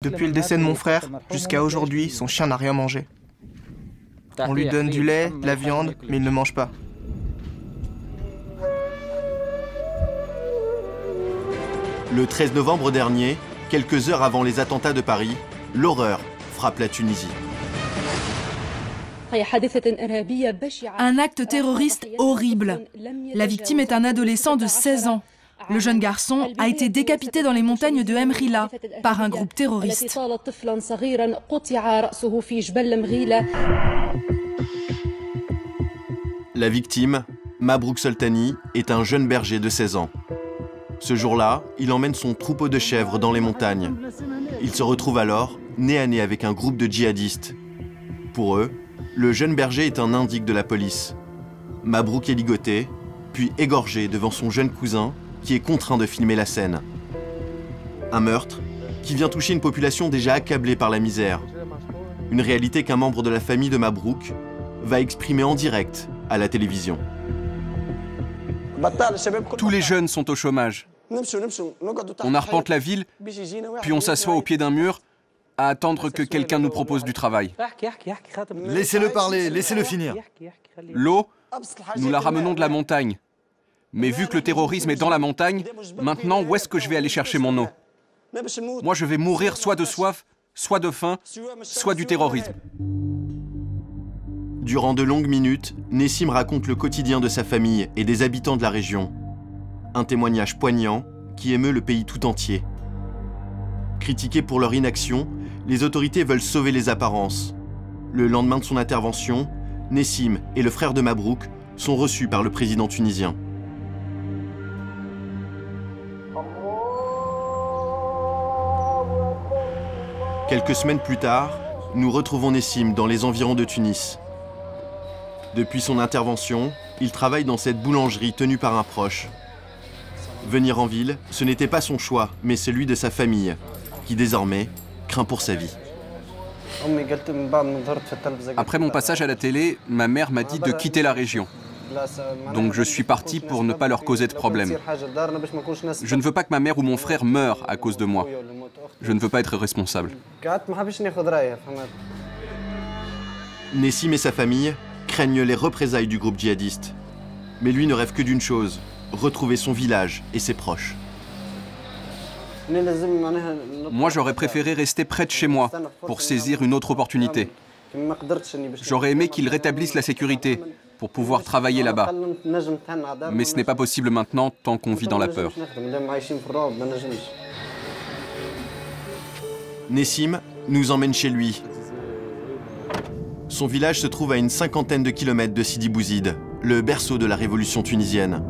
Depuis le décès de mon frère, jusqu'à aujourd'hui, son chien n'a rien mangé. On lui donne du lait, de la viande, mais il ne mange pas. Le 13 novembre dernier, quelques heures avant les attentats de Paris, l'horreur frappe la Tunisie. Un acte terroriste horrible. La victime est un adolescent de 16 ans. Le jeune garçon a été décapité dans les montagnes de Mrila par un groupe terroriste. La victime, Mabrouk Soltani, est un jeune berger de 16 ans. Ce jour-là, il emmène son troupeau de chèvres dans les montagnes. Il se retrouve alors nez à nez avec un groupe de djihadistes. Pour eux, le jeune berger est un indique de la police. Mabrouk est ligoté, puis égorgé devant son jeune cousin, qui est contraint de filmer la scène. Un meurtre qui vient toucher une population déjà accablée par la misère. Une réalité qu'un membre de la famille de Mabrouk va exprimer en direct à la télévision. Tous les jeunes sont au chômage. On arpente la ville, puis on s'assoit au pied d'un mur à attendre que quelqu'un nous propose du travail. Laissez-le parler, laissez-le finir. L'eau, nous la ramenons de la montagne. Mais vu que le terrorisme est dans la montagne, maintenant, où est-ce que je vais aller chercher mon eau? Moi, je vais mourir soit de soif, soit de faim, soit du terrorisme. Durant de longues minutes, Nessim raconte le quotidien de sa famille et des habitants de la région. Un témoignage poignant qui émeut le pays tout entier. Critiqués pour leur inaction, les autorités veulent sauver les apparences. Le lendemain de son intervention, Nessim et le frère de Mabrouk sont reçus par le président tunisien. Quelques semaines plus tard, nous retrouvons Nessim dans les environs de Tunis. Depuis son intervention, il travaille dans cette boulangerie tenue par un proche. Venir en ville, ce n'était pas son choix, mais celui de sa famille, qui désormais craint pour sa vie. Après mon passage à la télé, ma mère m'a dit de quitter la région. Donc je suis parti pour ne pas leur causer de problème. Je ne veux pas que ma mère ou mon frère meurent à cause de moi. Je ne veux pas être responsable. Nessim et sa famille craignent les représailles du groupe djihadiste. Mais lui ne rêve que d'une chose, retrouver son village et ses proches. Moi, j'aurais préféré rester près de chez moi pour saisir une autre opportunité. J'aurais aimé qu'ils rétablissent la sécurité pour pouvoir travailler là-bas. Mais ce n'est pas possible maintenant tant qu'on vit dans la peur. Nessim nous emmène chez lui. Son village se trouve à une 50aine de kilomètres de Sidi Bouzid, le berceau de la révolution tunisienne.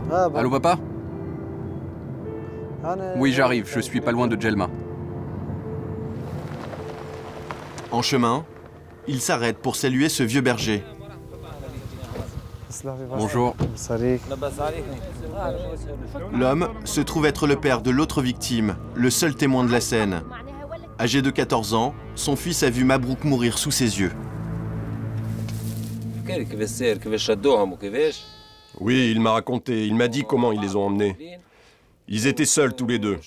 Allô, papa? Oui, j'arrive, je suis pas loin de Djelma. En chemin, il s'arrête pour saluer ce vieux berger. Bonjour. L'homme se trouve être le père de l'autre victime, le seul témoin de la scène. Âgé de 14 ans, son fils a vu Mabrouk mourir sous ses yeux. Oui, il m'a raconté, il m'a dit comment ils les ont emmenés. Ils étaient seuls tous les deux.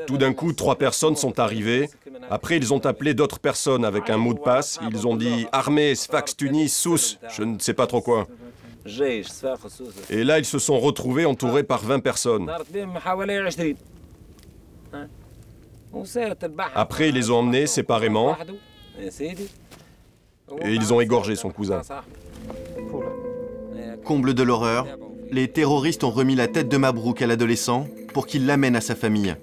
Tout d'un coup, 3 personnes sont arrivées. Après, ils ont appelé d'autres personnes avec un mot de passe. Ils ont dit « Armée, Sfax, Tunis, Sousse », je ne sais pas trop quoi. Et là, ils se sont retrouvés entourés par 20 personnes. Après, ils les ont emmenés séparément et ils ont égorgé son cousin. Comble de l'horreur, les terroristes ont remis la tête de Mabrouk à l'adolescent pour qu'il l'amène à sa famille.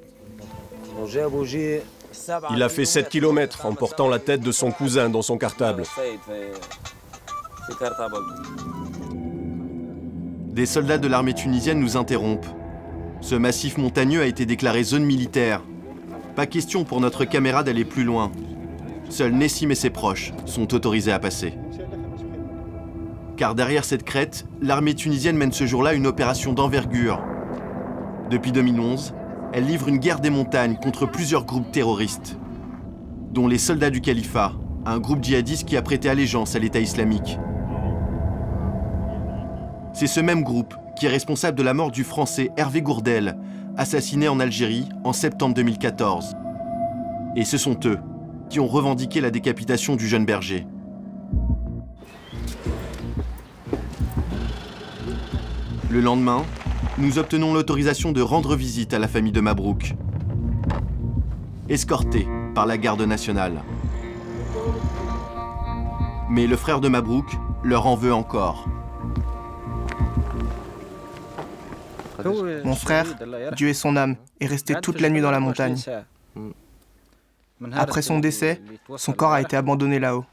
Il a fait 7 km en portant la tête de son cousin dans son cartable. Des soldats de l'armée tunisienne nous interrompent. Ce massif montagneux a été déclaré zone militaire. Pas question pour notre caméra d'aller plus loin. Seuls Nessim et ses proches sont autorisés à passer. Car derrière cette crête, l'armée tunisienne mène ce jour-là une opération d'envergure. Depuis 2011, elle livre une guerre des montagnes contre plusieurs groupes terroristes, dont les soldats du califat, un groupe djihadiste qui a prêté allégeance à l'État islamique. C'est ce même groupe qui est responsable de la mort du Français Hervé Gourdel, assassinés en Algérie en septembre 2014. Et ce sont eux qui ont revendiqué la décapitation du jeune berger. Le lendemain, nous obtenons l'autorisation de rendre visite à la famille de Mabrouk, escortés par la garde nationale. Mais le frère de Mabrouk leur en veut encore. Mon frère, Dieu ait son âme, est resté toute la nuit dans la montagne. Après son décès, son corps a été abandonné là-haut.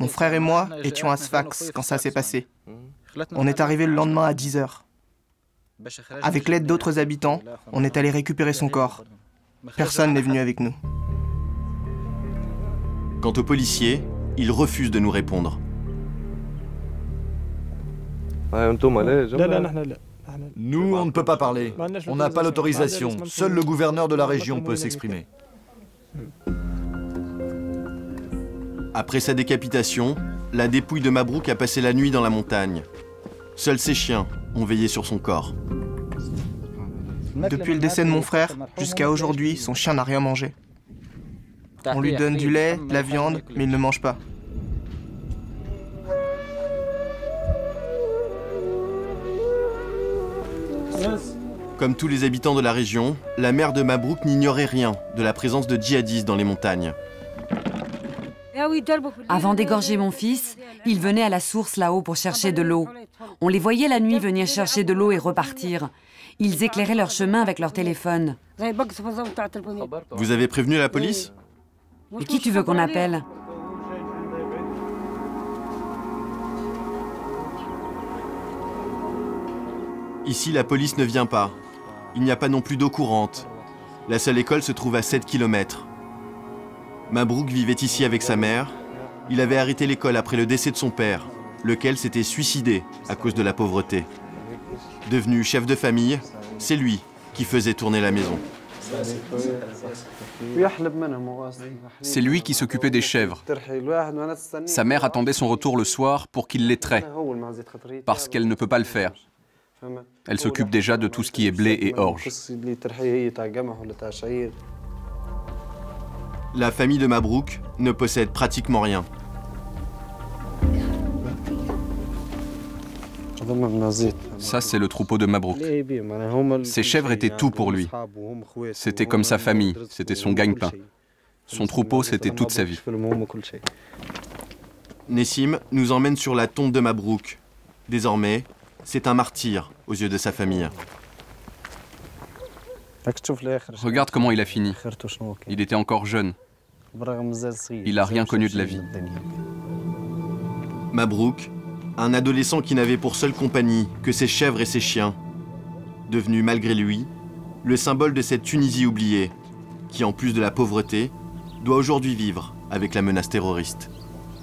Mon frère et moi étions à Sfax quand ça s'est passé. On est arrivé le lendemain à 10 h. Avec l'aide d'autres habitants, on est allé récupérer son corps. Personne n'est venu avec nous. Quant aux policiers, ils refusent de nous répondre. Nous, on ne peut pas parler. On n'a pas l'autorisation. Seul le gouverneur de la région peut s'exprimer. Après sa décapitation, la dépouille de Mabrouk a passé la nuit dans la montagne. Seuls ses chiens ont veillé sur son corps. Depuis le décès de mon frère, jusqu'à aujourd'hui, son chien n'a rien mangé. On lui donne du lait, de la viande, mais il ne mange pas. Comme tous les habitants de la région, la mère de Mabrouk n'ignorait rien de la présence de djihadistes dans les montagnes. Avant d'égorger mon fils, ils venaient à la source là-haut pour chercher de l'eau. On les voyait la nuit venir chercher de l'eau et repartir. Ils éclairaient leur chemin avec leur téléphone. Vous avez prévenu la police? Et qui tu veux qu'on appelle? Ici, la police ne vient pas. Il n'y a pas non plus d'eau courante. La seule école se trouve à 7 km. Mabrouk vivait ici avec sa mère. Il avait arrêté l'école après le décès de son père, lequel s'était suicidé à cause de la pauvreté. Devenu chef de famille, c'est lui qui faisait tourner la maison. C'est lui qui s'occupait des chèvres. Sa mère attendait son retour le soir pour qu'il les traie, parce qu'elle ne peut pas le faire. Elle s'occupe déjà de tout ce qui est blé et orge. La famille de Mabrouk ne possède pratiquement rien. Ça, c'est le troupeau de Mabrouk. Ses chèvres étaient tout pour lui. C'était comme sa famille, c'était son gagne-pain. Son troupeau, c'était toute sa vie. Nessim nous emmène sur la tombe de Mabrouk. Désormais, c'est un martyr aux yeux de sa famille. Regarde comment il a fini. Il était encore jeune. Il n'a rien connu de la vie. Mabrouk, un adolescent qui n'avait pour seule compagnie que ses chèvres et ses chiens, devenu malgré lui le symbole de cette Tunisie oubliée, qui en plus de la pauvreté, doit aujourd'hui vivre avec la menace terroriste.